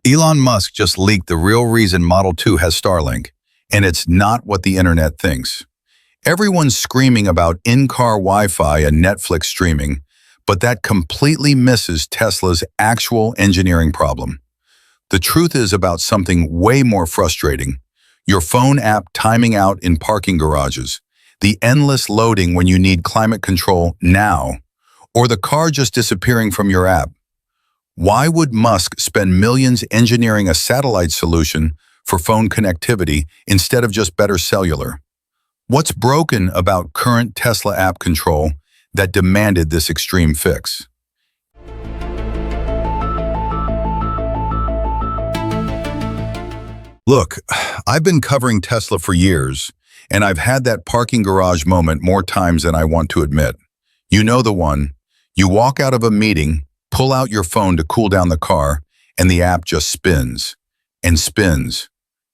Elon Musk just leaked the real reason Model 2 has Starlink, and it's not what the internet thinks. Everyone's screaming about in-car Wi-Fi and Netflix streaming, but that completely misses Tesla's actual engineering problem. The truth is about something way more frustrating. Your phone app timing out in parking garages, the endless loading when you need climate control now, or the car just disappearing from your app. Why would Musk spend millions engineering a satellite solution for phone connectivity instead of just better cellular? What's broken about current Tesla app control that demanded this extreme fix? Look, I've been covering Tesla for years, and I've had that parking garage moment more times than I want to admit. You know the one. You walk out of a meeting, pull out your phone to cool down the car, and the app just spins and spins.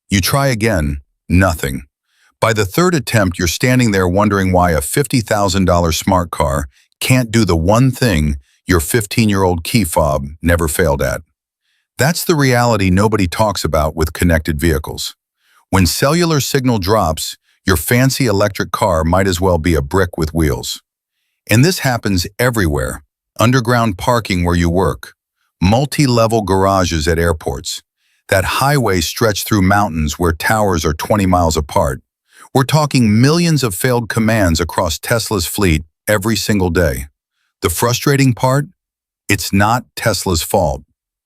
You try again, nothing. By the third attempt, you're standing there wondering why a $50,000 smart car can't do the one thing your 15-year-old key fob never failed at. That's the reality nobody talks about with connected vehicles. When cellular signal drops, your fancy electric car might as well be a brick with wheels. And this happens everywhere. Underground parking where you work, multi-level garages at airports, that highway stretched through mountains where towers are 20 miles apart. We're talking millions of failed commands across Tesla's fleet every single day. The frustrating part? It's not Tesla's fault.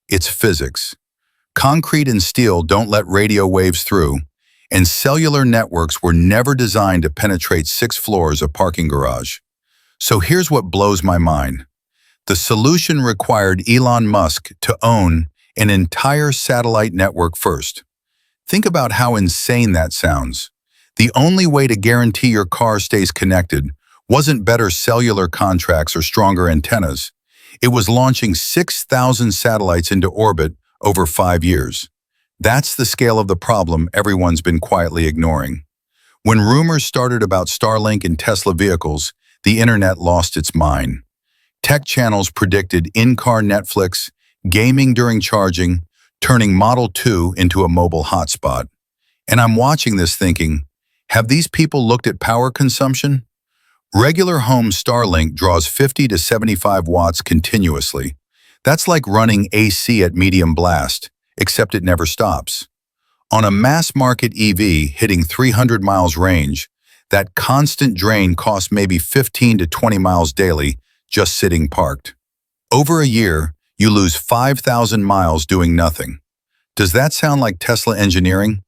It's physics. Concrete and steel don't let radio waves through, and cellular networks were never designed to penetrate 6 floors of parking garage. So here's what blows my mind. The solution required Elon Musk to own an entire satellite network first. Think about how insane that sounds. The only way to guarantee your car stays connected wasn't better cellular contracts or stronger antennas. It was launching 6,000 satellites into orbit over 5 years. That's the scale of the problem everyone's been quietly ignoring. When rumors started about Starlink and Tesla vehicles, the internet lost its mind. Tech channels predicted in-car Netflix, gaming during charging, turning Model 2 into a mobile hotspot. And I'm watching this thinking, have these people looked at power consumption? Regular home Starlink draws 50 to 75 watts continuously. That's like running AC at medium blast, except it never stops. On a mass-market EV hitting 300 miles range, that constant drain costs maybe 15 to 20 miles daily, just sitting parked. Over a year, you lose 5,000 miles doing nothing. Does that sound like Tesla engineering?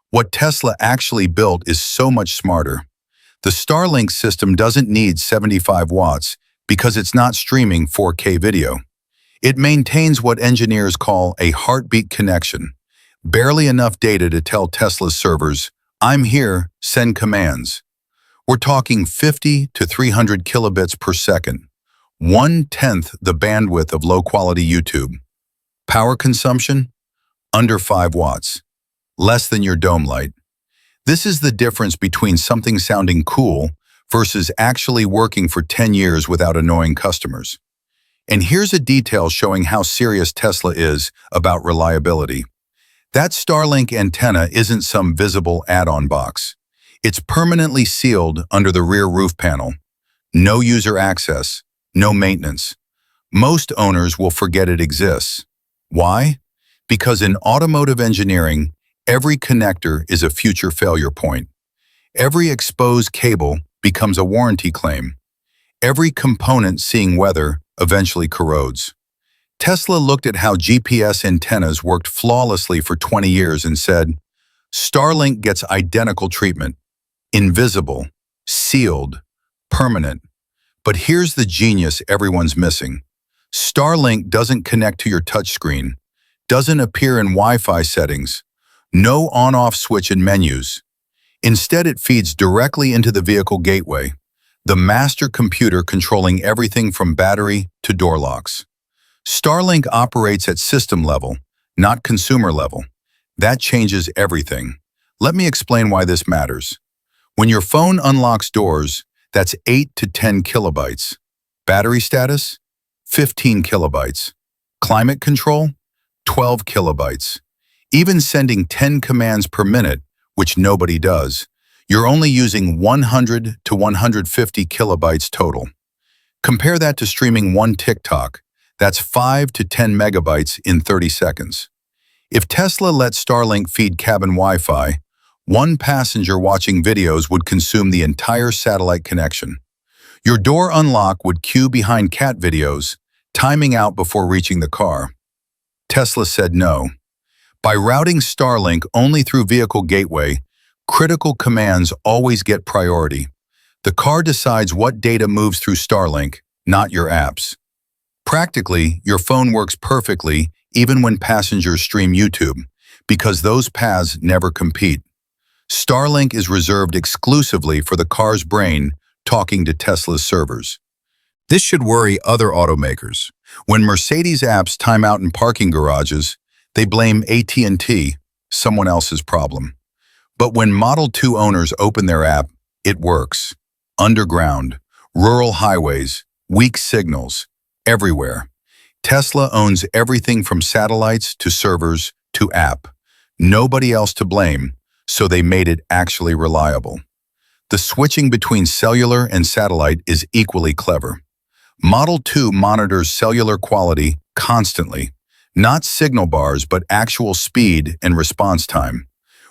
What Tesla actually built is so much smarter. The Starlink system doesn't need 75 watts because it's not streaming 4K video. It maintains what engineers call a heartbeat connection, barely enough data to tell Tesla's servers, "I'm here, send commands." We're talking 50 to 300 kilobits per second. 1/10 the bandwidth of low-quality YouTube. Power consumption? Under 5 watts. Less than your dome light. This is the difference between something sounding cool versus actually working for 10 years without annoying customers. And here's a detail showing how serious Tesla is about reliability. That Starlink antenna isn't some visible add-on box. It's permanently sealed under the rear roof panel. No user access. No maintenance. Most owners will forget it exists. Why? Because in automotive engineering, every connector is a future failure point. Every exposed cable becomes a warranty claim. Every component seeing weather eventually corrodes. Tesla looked at how GPS antennas worked flawlessly for 20 years and said, Starlink gets identical treatment. Invisible, sealed, permanent. But here's the genius everyone's missing. Starlink doesn't connect to your touchscreen, doesn't appear in Wi-Fi settings, no on-off switch in menus. Instead, it feeds directly into the vehicle gateway, the master computer controlling everything from battery to door locks. Starlink operates at system level, not consumer level. That changes everything. Let me explain why this matters. When your phone unlocks doors, that's 8 to 10 kilobytes. Battery status? 15 kilobytes. Climate control? 12 kilobytes. Even sending 10 commands per minute, which nobody does, you're only using 100 to 150 kilobytes total. Compare that to streaming one TikTok. That's 5 to 10 megabytes in 30 seconds. If Tesla let Starlink feed cabin Wi-Fi, one passenger watching videos would consume the entire satellite connection. Your door unlock would queue behind cat videos, timing out before reaching the car. Tesla said no. By routing Starlink only through vehicle gateway, critical commands always get priority. The car decides what data moves through Starlink, not your apps. Practically, your phone works perfectly even when passengers stream YouTube, because those paths never compete. Starlink is reserved exclusively for the car's brain talking to Tesla's servers. This should worry other automakers. When Mercedes apps time out in parking garages, they blame AT&T, someone else's problem. But when Model 2 owners open their app, it works. Underground, rural highways, weak signals, everywhere. Tesla owns everything from satellites to servers to app. Nobody else to blame, so they made it actually reliable. The switching between cellular and satellite is equally clever. Model 2 monitors cellular quality constantly, not signal bars but actual speed and response time.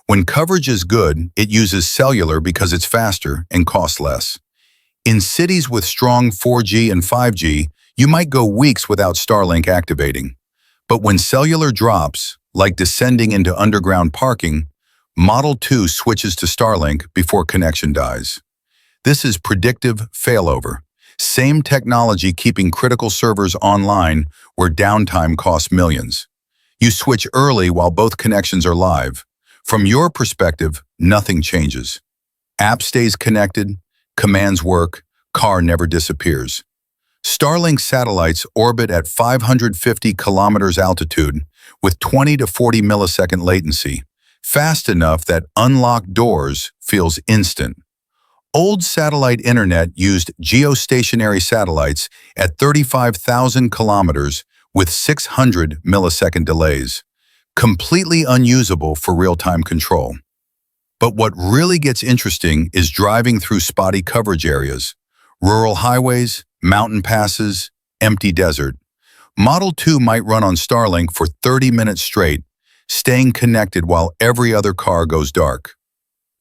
When coverage is good, it uses cellular because it's faster and costs less. In cities with strong 4G and 5G, you might go weeks without Starlink activating. But when cellular drops, like descending into underground parking, Model 2 switches to Starlink before connection dies. This is predictive failover. Same technology keeping critical servers online where downtime costs millions. You switch early while both connections are live. From your perspective, nothing changes. App stays connected, commands work, car never disappears. Starlink satellites orbit at 550 kilometers altitude with 20 to 40 millisecond latency, fast enough that unlocked doors feels instant. Old satellite internet used geostationary satellites at 35,000 kilometers with 600 millisecond delays, completely unusable for real-time control. But what really gets interesting is driving through spotty coverage areas, rural highways, mountain passes, empty desert. Model 2 might run on Starlink for 30 minutes straight, staying connected while every other car goes dark.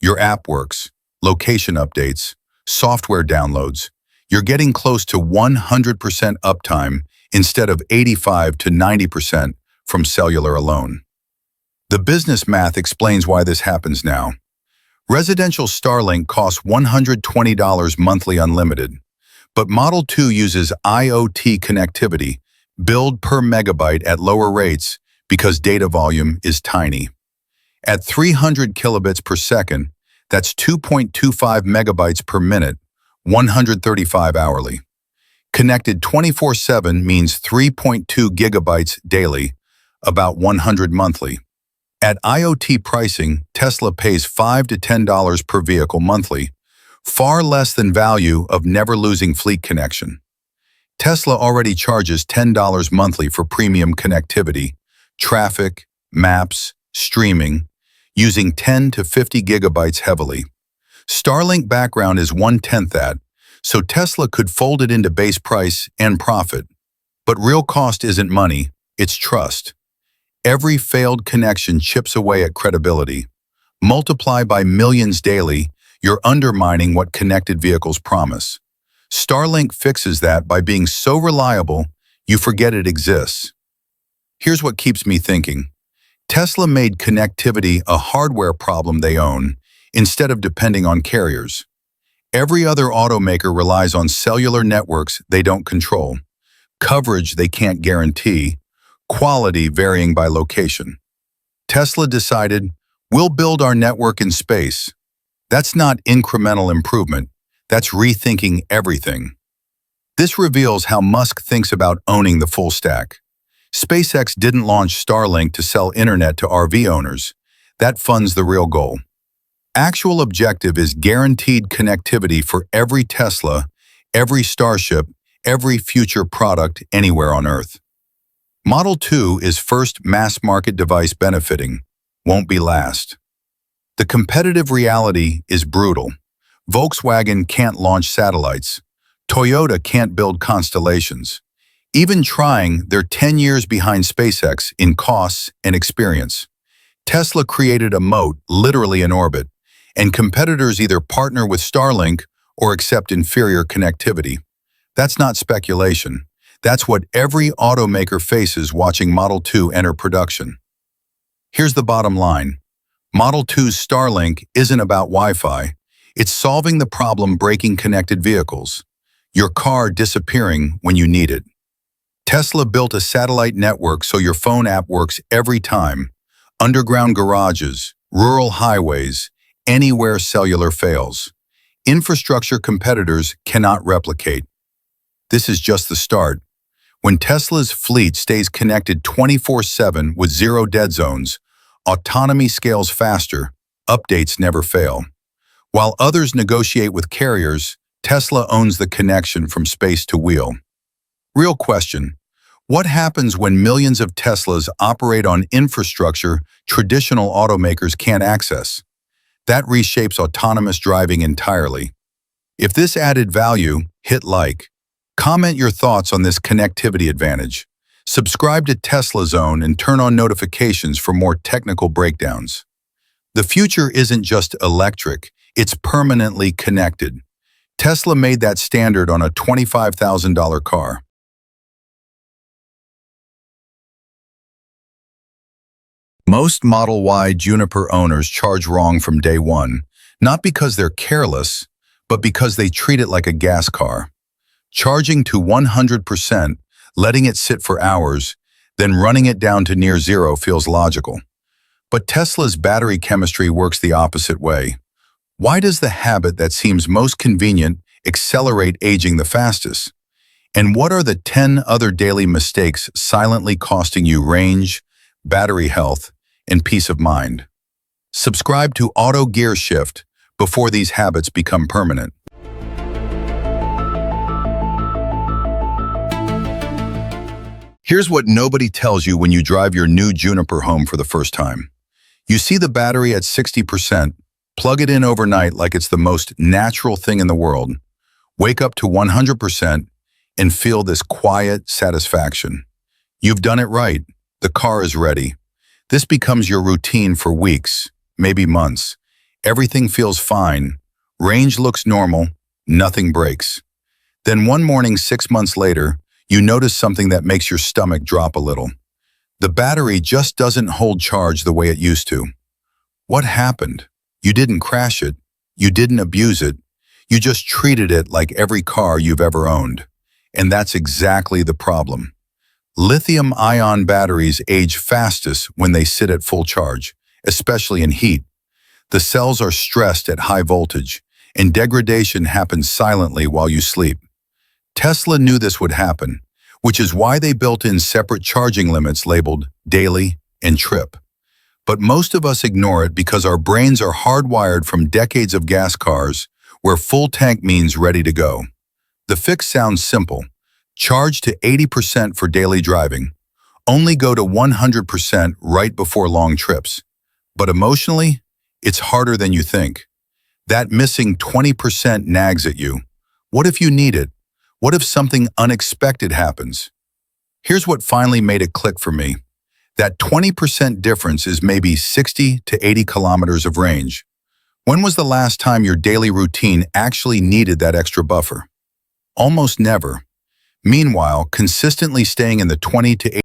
Your app works, location updates, software downloads. You're getting close to 100% uptime instead of 85 to 90% from cellular alone. The business math explains why this happens now. Residential Starlink costs $120 monthly unlimited, but Model 2 uses IoT connectivity, billed per megabyte at lower rates because data volume is tiny. At 300 kilobits per second, that's 2.25 megabytes per minute, 135 hourly. Connected 24/7 means 3.2 gigabytes daily, about 100 monthly. At IoT pricing, Tesla pays $5 to $10 per vehicle monthly, far less than value of never losing fleet connection. Tesla already charges $10 monthly for premium connectivity, traffic, maps, streaming, using 10 to 50 gigabytes heavily. Starlink background is 1/10 that, so Tesla could fold it into base price and profit. But real cost isn't money, it's trust. Every failed connection chips away at credibility. Multiply by millions daily, you're undermining what connected vehicles promise. Starlink fixes that by being so reliable, you forget it exists. Here's what keeps me thinking. Tesla made connectivity a hardware problem they own, instead of depending on carriers. Every other automaker relies on cellular networks they don't control, coverage they can't guarantee, quality varying by location. Tesla decided, we'll build our network in space. That's not incremental improvement, that's rethinking everything. This reveals how Musk thinks about owning the full stack. SpaceX didn't launch Starlink to sell internet to RV owners. That funds the real goal. Actual objective is guaranteed connectivity for every Tesla, every Starship, every future product anywhere on Earth. Model 2 is first mass-market device benefiting, won't be last. The competitive reality is brutal. Volkswagen can't launch satellites. Toyota can't build constellations. Even trying, they're 10 years behind SpaceX in costs and experience. Tesla created a moat, literally in orbit, and competitors either partner with Starlink or accept inferior connectivity. That's not speculation. That's what every automaker faces watching Model 2 enter production. Here's the bottom line. Model 2's Starlink isn't about Wi-Fi. It's solving the problem breaking connected vehicles. Your car disappearing when you need it. Tesla built a satellite network so your phone app works every time. Underground garages, rural highways, anywhere cellular fails. Infrastructure competitors cannot replicate. This is just the start. When Tesla's fleet stays connected 24/7 with zero dead zones, autonomy scales faster, updates never fail. While others negotiate with carriers, Tesla owns the connection from space to wheel. Real question. What happens when millions of Teslas operate on infrastructure traditional automakers can't access? That reshapes autonomous driving entirely. If this added value, hit like. Comment your thoughts on this connectivity advantage. Subscribe to Tesla Zone and turn on notifications for more technical breakdowns. The future isn't just electric, it's permanently connected. Tesla made that standard on a $25,000 car. Most Model Y Juniper owners charge wrong from day one, not because they're careless, but because they treat it like a gas car. Charging to 100%, letting it sit for hours, then running it down to near zero feels logical. But Tesla's battery chemistry works the opposite way. Why does the habit that seems most convenient accelerate aging the fastest? And what are the 10 other daily mistakes silently costing you range, battery health, and peace of mind? Subscribe to Auto Gear Shift before these habits become permanent. Here's what nobody tells you when you drive your new Juniper home for the first time. You see the battery at 60%, plug it in overnight like it's the most natural thing in the world, wake up to 100%, and feel this quiet satisfaction. You've done it right. The car is ready. This becomes your routine for weeks, maybe months. Everything feels fine. Range looks normal. Nothing breaks. Then one morning 6 months later, you notice something that makes your stomach drop a little. The battery just doesn't hold charge the way it used to. What happened? You didn't crash it. You didn't abuse it. You just treated it like every car you've ever owned. And that's exactly the problem. Lithium-ion batteries age fastest when they sit at full charge, especially in heat. The cells are stressed at high voltage, and degradation happens silently while you sleep. Tesla knew this would happen, which is why they built in separate charging limits labeled daily and trip. But most of us ignore it because our brains are hardwired from decades of gas cars where full tank means ready to go. The fix sounds simple. Charge to 80% for daily driving. Only go to 100% right before long trips. But emotionally, it's harder than you think. That missing 20% nags at you. What if you need it? What if something unexpected happens? Here's what finally made it click for me. That 20% difference is maybe 60 to 80 kilometers of range. When was the last time your daily routine actually needed that extra buffer? Almost never. Meanwhile, consistently staying in the 20 to